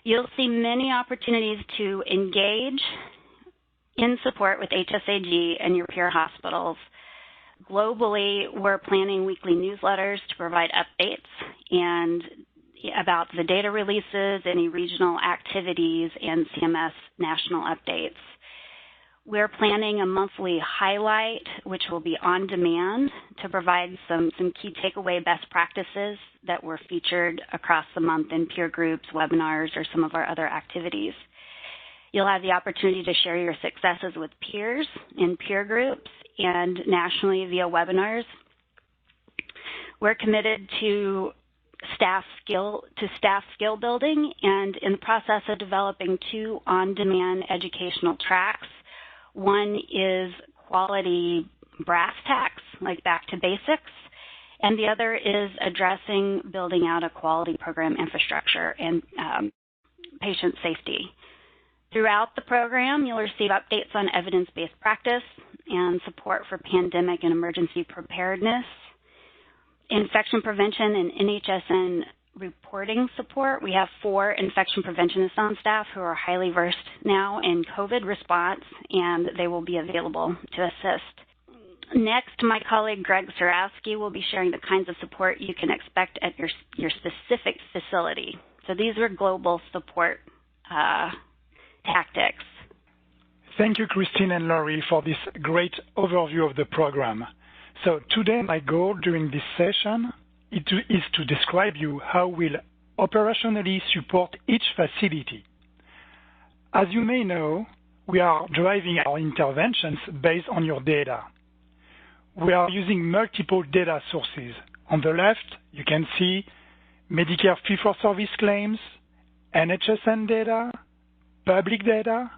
You'll see many opportunities to engage in support with HSAG and your peer hospitals. Globally, we're planning weekly newsletters to provide updates and about the data releases, any regional activities, and CMS national updates. We're planning a monthly highlight, which will be on demand, to provide some key takeaway best practices that were featured across the month in peer groups, webinars, or some of our other activities. You'll have the opportunity to share your successes with peers in peer groups and nationally via webinars. We're committed to staff skill building and in the process of developing 2 on-demand educational tracks. One is quality brass tacks, like back to basics, and the other is addressing building out a quality program infrastructure and patient safety. Throughout the program, you'll receive updates on evidence-based practice and support for pandemic and emergency preparedness, infection prevention and NHSN reporting support. We have 4 infection preventionists on staff who are highly versed now in COVID response, and they will be available to assist. Next, my colleague Greg Sarowski will be sharing the kinds of support you can expect at your specific facility. So these are global support tactics. Thank you, Christine and Laurie, for this great overview of the program. So today, my goal during this session is to describe you how we'll operationally support each facility. As you may know, we are driving our interventions based on your data. We are using multiple data sources. On the left, you can see Medicare fee-for-service claims, NHSN data, public data,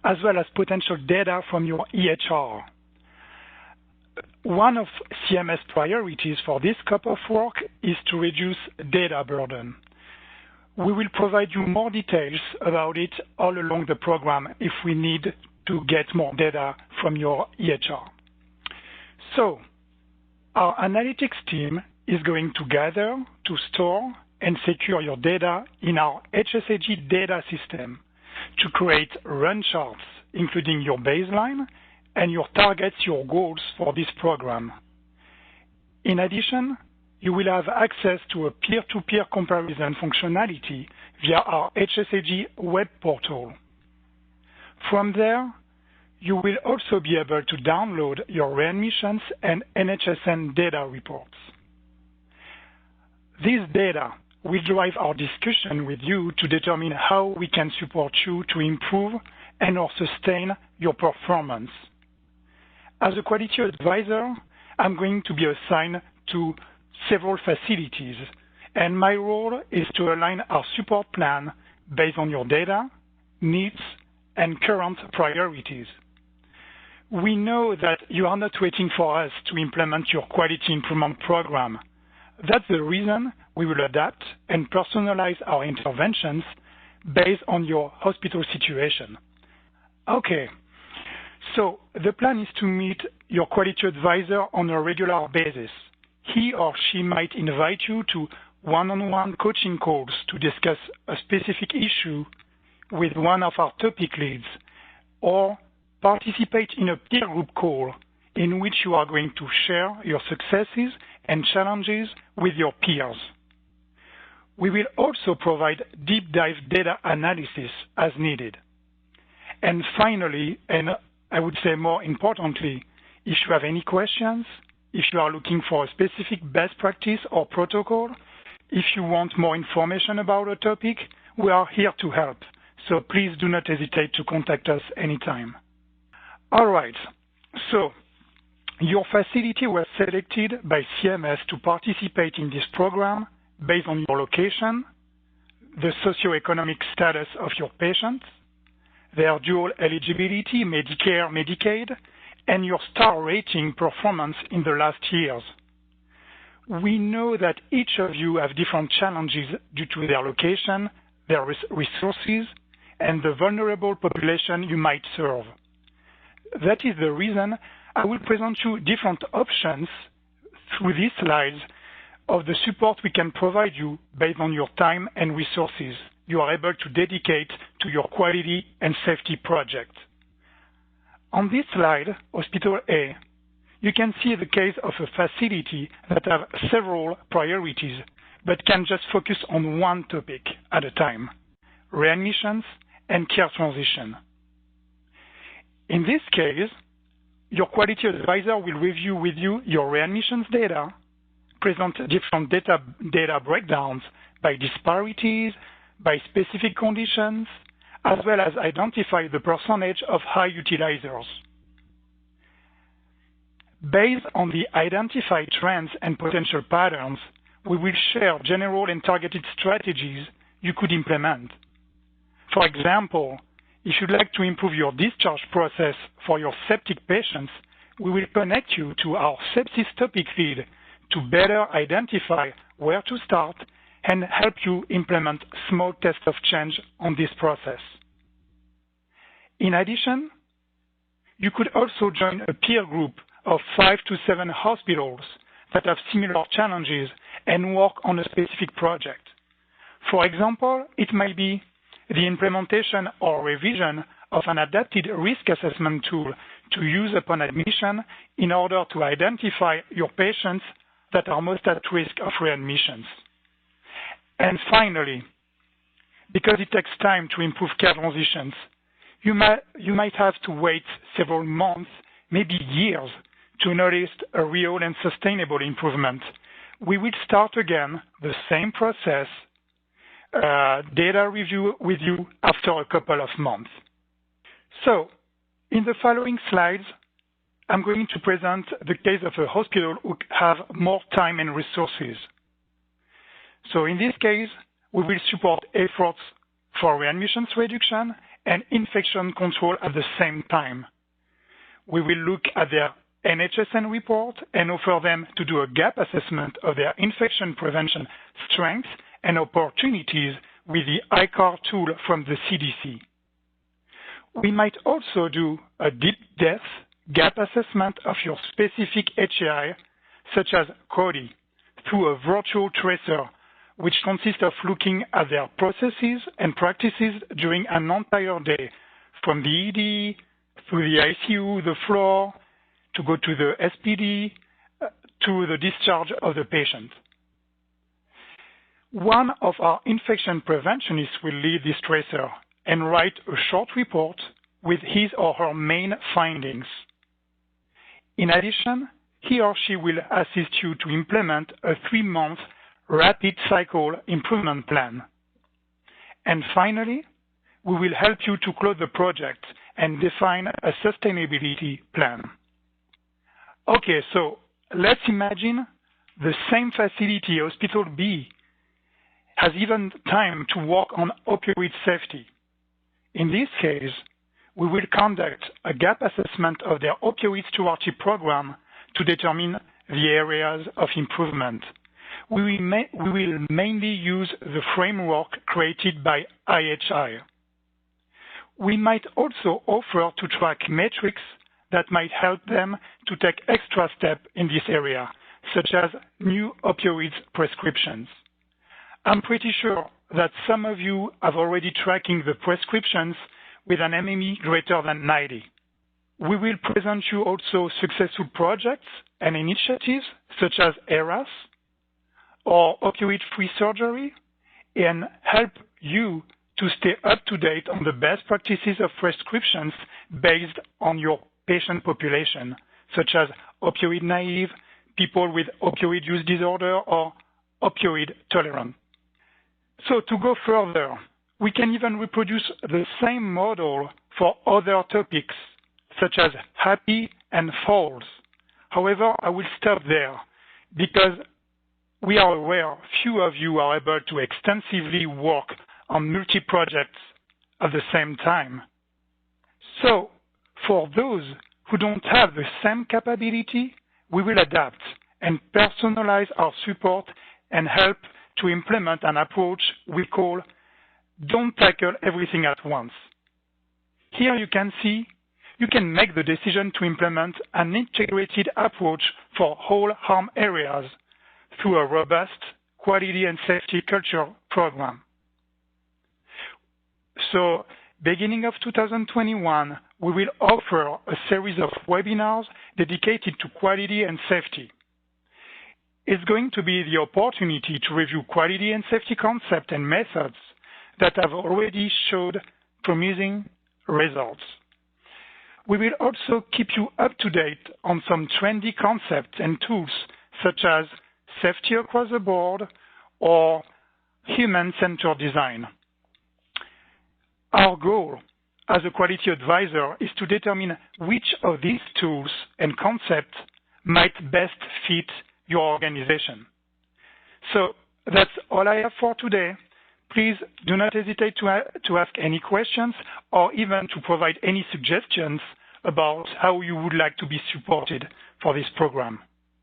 as well as potential data from your EHR. One of CMS priorities for this scope of work is to reduce data burden. We will provide you more details about it all along the program if we need to get more data from your EHR. So, our analytics team is going to gather, to store, and secure your data in our HSAG data system to create run charts, including your baseline and your targets, your goals for this program. In addition, you will have access to a peer-to-peer comparison functionality via our HSAG web portal. From there, you will also be able to download your readmissions and NHSN data reports. This data will drive our discussion with you to determine how we can support you to improve and/or sustain your performance. As a quality advisor, I'm going to be assigned to several facilities, and my role is to align our support plan based on your data, needs, and current priorities. We know that you are not waiting for us to implement your quality improvement program. That's the reason we will adapt and personalize our interventions based on your hospital situation. Okay, so the plan is to meet your quality advisor on a regular basis. He or she might invite you to one-on-one coaching calls to discuss a specific issue with one of our topic leads, or participate in a peer group call in which you are going to share your successes and challenges with your peers. We will also provide deep dive data analysis as needed. And finally, and I would say more importantly, if you have any questions, if you are looking for a specific best practice or protocol, if you want more information about a topic, we are here to help. So please do not hesitate to contact us anytime. All right, so your facility was selected by CMS to participate in this program based on your location, the socioeconomic status of your patients, their dual eligibility, Medicare, Medicaid, and your star rating performance in the last years. We know that each of you have different challenges due to their location, their resources, and the vulnerable population you might serve. That is the reason I will present you different options through these slides of the support we can provide you based on your time and resources you are able to dedicate to your quality and safety project. On this slide, Hospital A, you can see the case of a facility that have several priorities, but can just focus on one topic at a time: readmissions and care transition. In this case, your quality advisor will review with you your readmissions data, present different data breakdowns by disparities, by specific conditions, as well as identify the percentage of high utilizers. Based on the identified trends and potential patterns, we will share general and targeted strategies you could implement. For example, if you'd like to improve your discharge process for your septic patients, we will connect you to our sepsis topic feed to better identify where to start and help you implement small tests of change on this process. In addition, you could also join a peer group of 5 to 7 hospitals that have similar challenges and work on a specific project. For example, it might be the implementation or revision of an adapted risk assessment tool to use upon admission in order to identify your patients that are most at risk of readmissions. And finally, because it takes time to improve care transitions, you might have to wait several months, maybe years, to notice a real and sustainable improvement. We will start again the same process, data review with you after a couple of months. So, in the following slides, I'm going to present the case of a hospital who have more time and resources. So in this case, we will support efforts for readmissions reduction and infection control at the same time. We will look at their NHSN report and offer them to do a gap assessment of their infection prevention strengths and opportunities with the ICAR tool from the CDC. We might also do a deep depth gap assessment of your specific HAI, such as CODI, through a virtual tracer, which consists of looking at their processes and practices during an entire day, from the ED, through the ICU, the floor, to go to the SPD, to the discharge of the patient. One of our infection preventionists will lead this tracer and write a short report with his or her main findings. In addition, he or she will assist you to implement a 3-month rapid cycle improvement plan. And finally, we will help you to close the project and define a sustainability plan. Okay, so let's imagine the same facility, Hospital B, has even time to work on opioid safety. In this case, we will conduct a gap assessment of their opioid stewardship program to determine the areas of improvement. We will mainly use the framework created by IHI. We might also offer to track metrics that might help them to take extra steps in this area, such as new opioids prescriptions. I'm pretty sure that some of you have already tracking the prescriptions with an MME greater than 90. We will present you also successful projects and initiatives such as ERAS or opioid-free surgery, and help you to stay up to date on the best practices of prescriptions based on your patient population, such as opioid naive, people with opioid use disorder, or opioid tolerant. So to go further, we can even reproduce the same model for other topics, such as HAPI and falls. However, I will stop there because we are aware few of you are able to extensively work on multi-projects at the same time. So, for those who don't have the same capability, we will adapt and personalize our support and help to implement an approach we call don't tackle everything at once. Here you can see you can make the decision to implement an integrated approach for all harm areas through a robust quality and safety culture program. So beginning of 2021, we will offer a series of webinars dedicated to quality and safety. It's going to be the opportunity to review quality and safety concepts and methods that have already showed promising results. We will also keep you up to date on some trendy concepts and tools such as safety across the board or human-centered design. Our goal as a quality advisor is to determine which of these tools and concepts might best fit your organization. So that's all I have for today. Please do not hesitate to ask any questions or even to provide any suggestions about how you would like to be supported for this program.